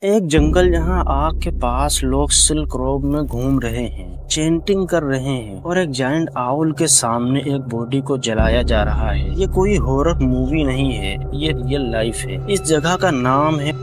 एक जंगल जहां आग के पास लोग सिल्क रोड में घूम रहे हैं, चैंटिंग कर रहे हैं और एक जायंट आउल के सामने एक बॉडी को जलाया जा रहा है। ये कोई हॉरर मूवी नहीं है, ये रियल लाइफ है। इस जगह का नाम है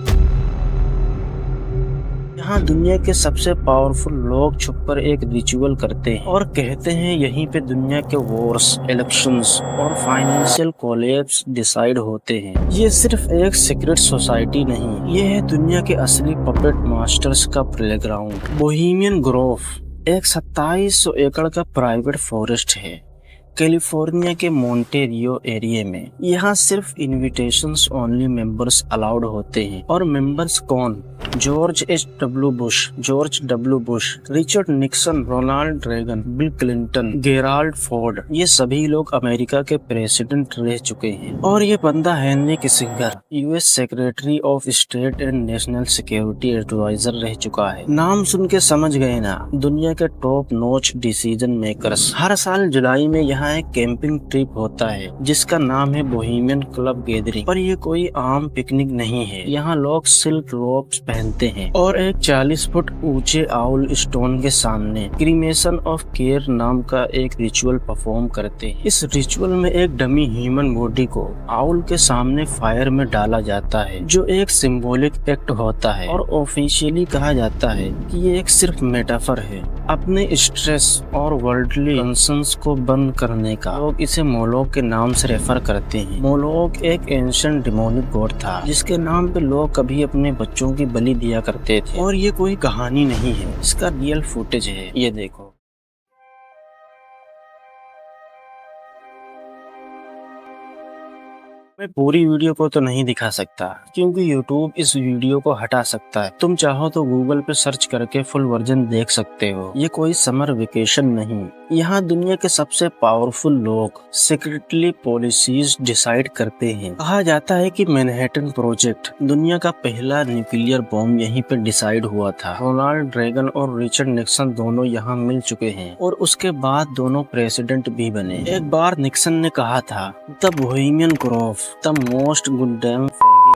यहाँ दुनिया के सबसे पावरफुल लोग छुपकर एक रिचुअल करते हैं और कहते हैं यहीं पे दुनिया के वॉर्स, इलेक्शंस और फाइनेंशियल कोलैप्स डिसाइड होते हैं। ये सिर्फ एक सीक्रेट सोसाइटी नहीं, ये है दुनिया के असली पपेट मास्टर्स का प्लेग्राउंड। बोहेमियन ग्रोव एक 2700 एकड़ का प्राइवेट फॉरेस्ट है कैलिफोर्निया के मोंटेरियो एरिया में। यहाँ सिर्फ इनविटेशंस ओनली मेंबर्स अलाउड होते हैं। और मेंबर्स कौन? George W Bush, Richard Nixon, Ronald Reagan, Bill Clinton, Gerald Ford, ये सभी लोग अमेरिका के प्रेसिडेंट रह चुके हैं। और ये बंदा Henry Kissinger, US secretary of state and national security adviser रह चुका है। नाम सुन के समझ गए ना, दुनिया के टॉप नॉच डिसीजन मेकर्स। हर साल जुलाई में यहाँ एक कैंपिंग ट्रिप होता है जिसका नाम है बोहेमियन क्लब गैदरिंग। पर ये कोई आम पिकनिक नहीं है। यहाँ लोग सिल्क रोब्स पहनते हैं और एक 40 फुट ऊंचे आउल स्टोन के सामने क्रीमेशन ऑफ केयर नाम का एक रिचुअल परफॉर्म करते हैं। इस रिचुअल में एक डमी ह्यूमन बॉडी को आउल के सामने फायर में डाला जाता है, जो एक सिंबॉलिक एक्ट होता है। और ऑफिशियली कहा जाता है कि ये एक सिर्फ मेटाफर है अपने स्ट्रेस और वर्ल्डली कंसर्न्स को बंद करने का। लोग इसे मोलोक के नाम से रेफर करते हैं। मोलोक एक एंशिएंट डिमोनिक गॉड था जिसके नाम पे लोग कभी अपने बच्चों की बलि दिया करते थे। और ये कोई कहानी नहीं है, इसका रियल फुटेज है, ये देखो। मैं पूरी वीडियो को तो नहीं दिखा सकता क्योंकि YouTube इस वीडियो को हटा सकता है। तुम चाहो तो गूगल पे सर्च करके फुल वर्जन देख सकते हो। ये कोई समर वेकेशन नहीं, यहाँ दुनिया के सबसे पावरफुल लोग सीक्रेटली पॉलिसीज डिसाइड करते हैं। कहा जाता है कि मैनहट्टन प्रोजेक्ट, दुनिया का पहला न्यूक्लियर बॉम्ब यहीं पे डिसाइड हुआ था। रोनाल्ड रेगन और रिचर्ड निक्सन दोनों यहाँ मिल चुके हैं और उसके बाद दोनों प्रेसिडेंट भी बने। एक बार निक्सन ने कहा था, the Bohemian Grove, the most goddamn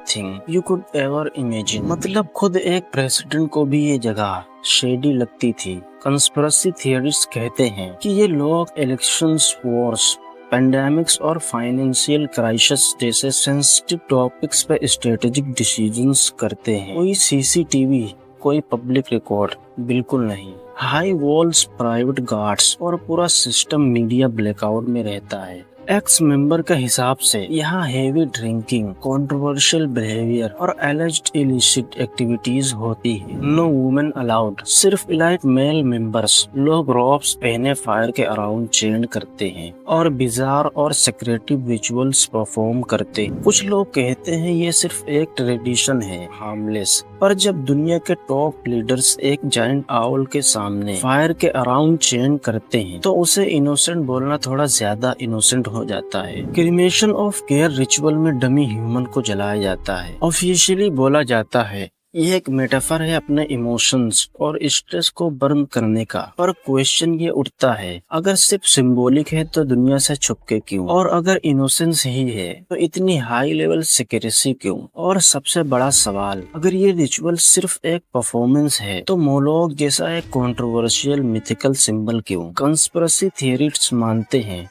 thing you could ever imagine. मतलब खुद एक प्रेसिडेंट को भी ये जगह शेडी लगती थी। कंस्पिरेसी थियरिस्ट कहते हैं कि ये लोग इलेक्शंस, वॉर्स, पेंडेमिक्स और फाइनेंशियल क्राइसिस जैसे सेंसिटिव टॉपिक्स पे स्ट्रेटेजिक डिसीजंस करते हैं। कोई सीसीटीवी, कोई पब्लिक रिकॉर्ड बिल्कुल नहीं। हाई वॉल्स, प्राइवेट गार्ड्स और पूरा सिस्टम मीडिया ब्लैकआउट में रहता है। एक्स मेंबर के हिसाब से यहाँ हेवी ड्रिंकिंग, कंट्रोवर्शियल बिहेवियर और एलिज्ड इलिसिट एक्टिविटीज होती है। नो वुमेन अलाउड, सिर्फ इलाइट मेल मेंबर्स। लोग रॉब्स पहने फायर के अराउंड चैंट करते हैं और बिजार और सेक्रेटिव रिचुअल्स परफॉर्म करते हैं। कुछ लोग कहते हैं ये सिर्फ एक ट्रेडिशन है, हार्मलेस। पर जब दुनिया के टॉप लीडर्स एक जायंट आउल के सामने फायर के अराउंड चैंट करते हैं तो उसे इनोसेंट बोलना थोड़ा ज्यादा इनोसेंट हो जाता है। क्रीमेशन ऑफ केयर रिचुअल में डमी ह्यूमन को जलाया जाता है। ऑफिशियली बोला जाता है ये एक मेटाफर है अपने इमोशंस और स्ट्रेस को बर्न करने का। पर क्वेश्चन ये उठता है, अगर सिर्फ सिंबॉलिक है तो दुनिया से छुपके क्यों? और अगर इनोसेंस ही है तो इतनी हाई लेवल सिक्रेसी क्यों? और सबसे बड़ा सवाल, अगर ये रिचुअल सिर्फ एक परफॉर्मेंस है तो मोलोक जैसा एक कंट्रोवर्शियल मिथिकल सिंबल क्यों? कंस्पिरेसी थियरिस्ट्स मानते हैं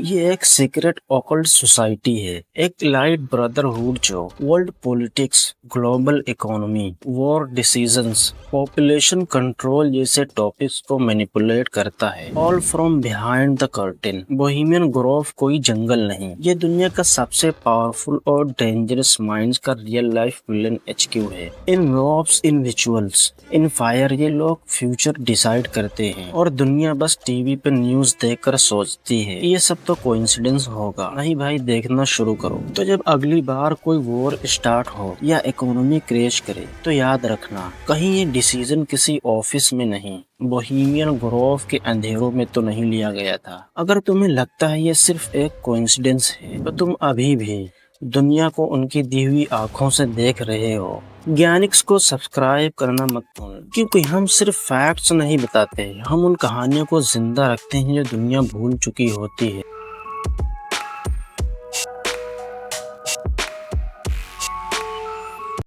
ये एक सीक्रेट ऑकल्ट सोसाइटी है, एक लाइट ब्रदरहुड जो world politics, global economy, war decisions, population control जैसे टॉपिक्स को मैनिपुलेट करता है। All from behind the curtain. Bohemian Grove कोई जंगल नहीं, ये दुनिया का सबसे पावरफुल और डेंजरस माइंड्स का रियल लाइफ विलन HQ है। In robes, in rituals, in fire ये लोग फ्यूचर डिसाइड करते हैं और दुनिया बस टीवी पे न्यूज देखकर सोचती है ये सब तो कोइंसिडेंस होगा। नहीं भाई, देखना शुरू करो। तो जब अगली बार कोई वॉर स्टार्ट हो या इकोनॉमी क्रैश करे तो याद रखना, कहीं ये डिसीजन किसी ऑफिस में नहीं, बोहेमियन ग्रोव के अंधेरों में तो नहीं लिया गया था। अगर तुम्हें लगता है ये सिर्फ एक कोइंसिडेंस है तो तुम अभी भी दुनिया को उनकी दी हुई आंखों से देख रहे हो। ज्ञानिक्स को सब्सक्राइब करना मत भूलना, क्योंकि हम सिर्फ फैक्ट्स नहीं बताते, हम उन कहानियों को जिंदा रखते हैं जो दुनिया भूल चुकी होती है।